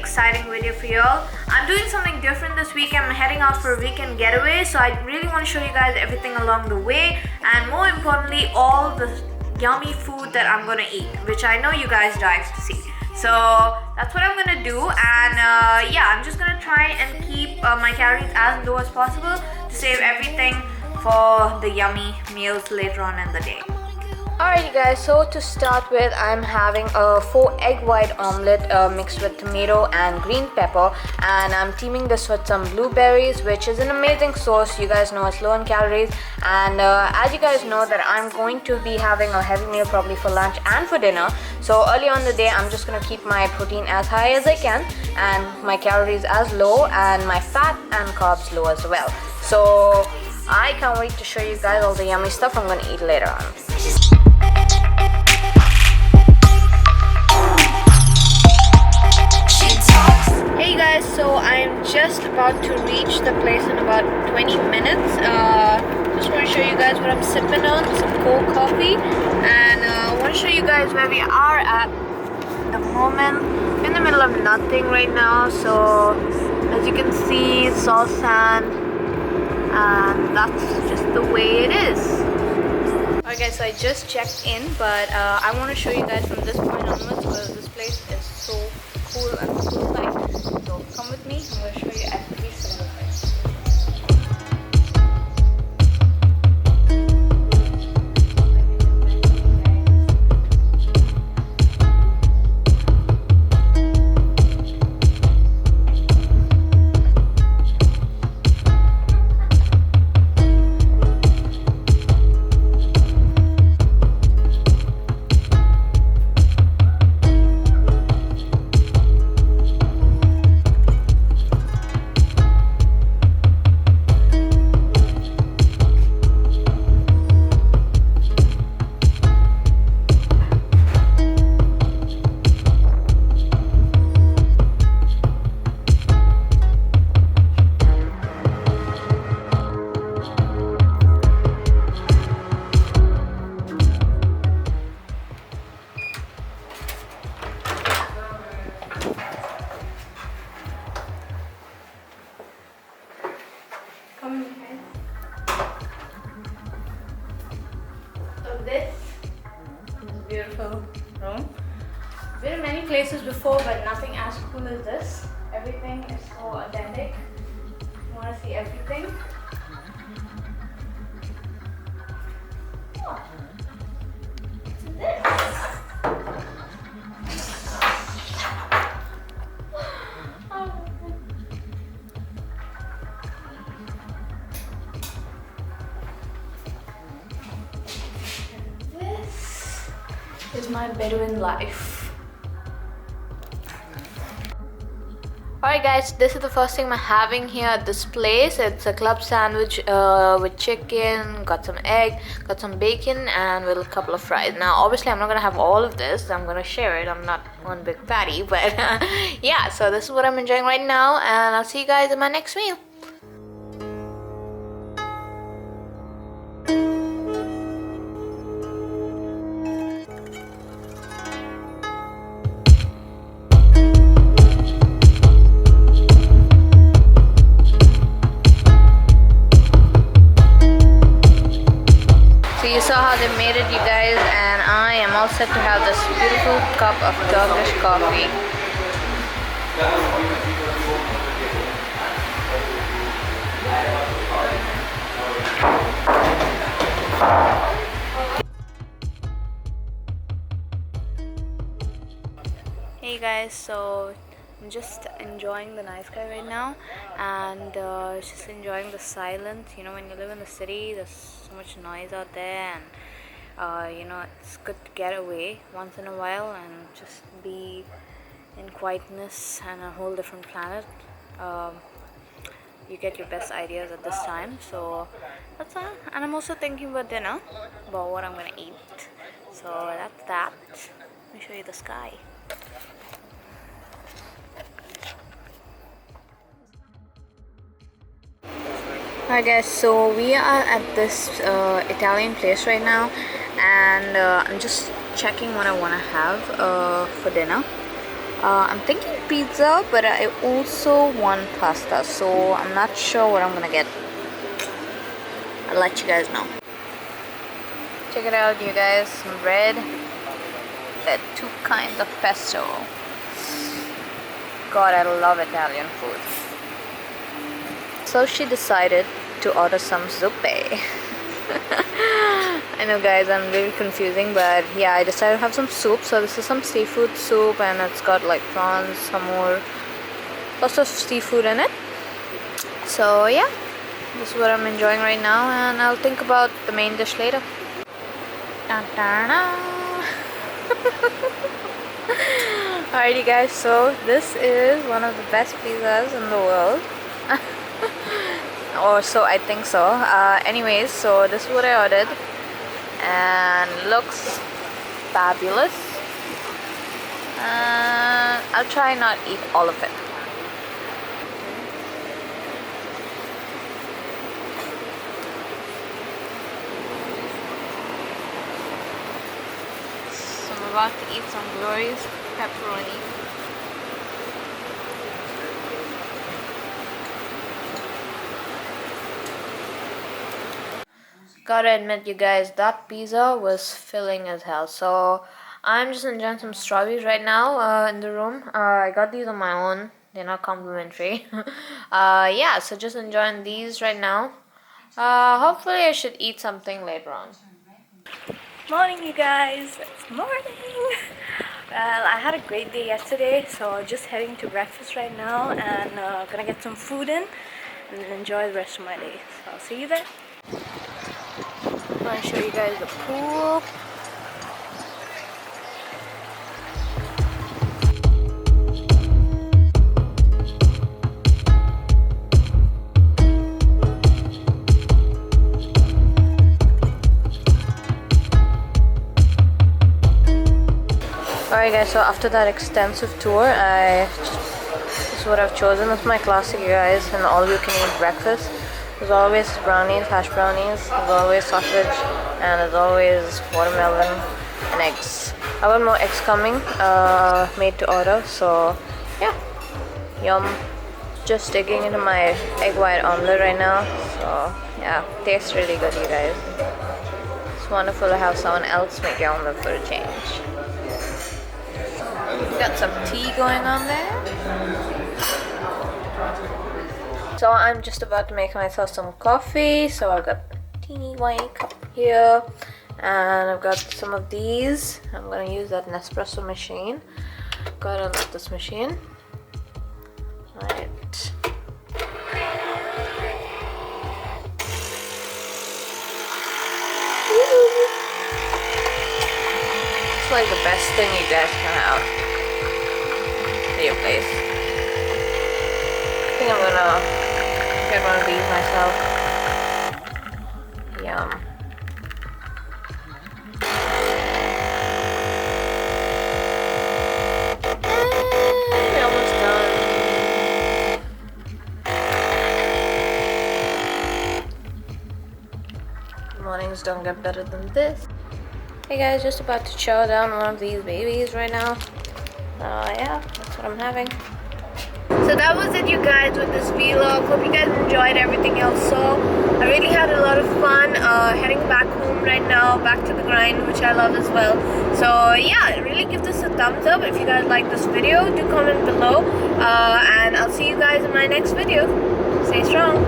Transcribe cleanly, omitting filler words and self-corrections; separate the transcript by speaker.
Speaker 1: exciting video for y'all. I'm doing something different this week. I'm heading out for a weekend getaway, so I really want to show you guys everything along the way, and more importantly, all the yummy food that I'm gonna eat, which I know you guys dive to see. So that's what I'm gonna do, and yeah, I'm just gonna try and keep my calories as low as possible to save everything for the yummy meals later on in the day. Alright guys, so to start with, I'm having a 4 egg white omelette mixed with tomato and green pepper, and I'm teaming this with some blueberries, which is an amazing sauce. You guys know it's low in calories, and as you guys know that I'm going to be having a heavy meal probably for lunch and for dinner. So early on in the day, I'm just going to keep my protein as high as I can and my calories as low and my fat and carbs low as well. So I can't wait to show you guys all the yummy stuff I'm going to eat later on. Hey guys, so I'm just about to reach the place in about 20 minutes. Just want to show you guys what I'm sipping on, some cold coffee, and I want to show you guys where we are at the moment. We're in the middle of nothing right now, so as you can see, it's all sand, and that's just the way it is. Alright guys, so I just checked in, but I want to show you guys from this point onwards because this place is so cool and cool like. So come with me, I'm going to show you every single thing. This is a beautiful room. Been in many places before, but nothing as cool as this. Everything is so authentic. You want to see everything? Oh. What's this? Is my Bedouin life. Alright guys, this is the first thing I'm having here at this place. It's a club sandwich with chicken, got some egg, got some bacon, and with a couple of fries. Now obviously I'm not gonna have all of this, I'm gonna share it. I'm not one big fatty, but yeah, so this is what I'm enjoying right now, and I'll see you guys in my next meal. You saw how they made it, you guys, and I am all set to have this beautiful cup of Turkish coffee. Hey guys, so I'm just enjoying the night sky right now, and just enjoying the silence. You know, when you live in the city, there's so much noise out there, and you know, it's good to get away once in a while and just be in quietness and a whole different planet. You get your best ideas at this time, so that's all. And I'm also thinking about dinner, about what I'm gonna eat. So that's that. Let me show you the sky. Hi guys, so we are at this Italian place right now, and I'm just checking what I want to have for dinner. I'm thinking pizza, but I also want pasta, so I'm not sure what I'm gonna get. I'll let you guys know. Check it out, you guys. Some bread. There are 2 kinds of pesto. God, I love Italian food. So she decided to order some zuppe. I know, guys, I'm really confusing, but yeah, I decided to have some soup. So this is some seafood soup, and it's got like prawns, some more, lots of seafood in it. So yeah, this is what I'm enjoying right now, and I'll think about the main dish later. Alrighty, guys, so this is one of the best pizzas in the world. Or so I think so. Anyways, so this is what I ordered, and looks fabulous. I'll try not eat all of it. So I'm about to eat some glorious pepperoni. Gotta admit, you guys, that pizza was filling as hell. So I'm just enjoying some strawberries right now in the room. I got these on my own. They're not complimentary. Yeah, so just enjoying these right now. Hopefully I should eat something later on. Morning, you guys. It's morning. Well, I had a great day yesterday, so just heading to breakfast right now, and gonna get some food in and enjoy the rest of my day. So I'll see you there. I'm going to show you guys the pool. Alright, guys, so after that extensive tour, this is what I've chosen. This is my classic, you guys, and all you can eat breakfast. There's always brownies, hash brownies, there's always sausage, and there's always watermelon and eggs. I got more eggs coming, made to order, so yeah, yum. Just digging into my egg white omelette right now, so yeah, tastes really good, you guys. It's wonderful to have someone else make your omelette for a change. Got some tea going on there. So I'm just about to make myself some coffee. So I've got a teeny white cup here, and I've got some of these. I'm gonna use that Nespresso machine. Gotta love this machine. Alright. It's like the best thing you guys can have at your place. I think I'm gonna get one of these myself. Yum. And we're almost done. Mornings don't get better than this. Hey guys, just about to chow down one of these babies right now. Yeah, that's what I'm having. So that was it, you guys, with this vlog. Hope you guys enjoyed everything else. So I really had a lot of fun heading back home right now, back to the grind, which I love as well. So yeah, really give this a thumbs up if you guys like this video. Do comment below, and I'll see you guys in my next video. Stay strong.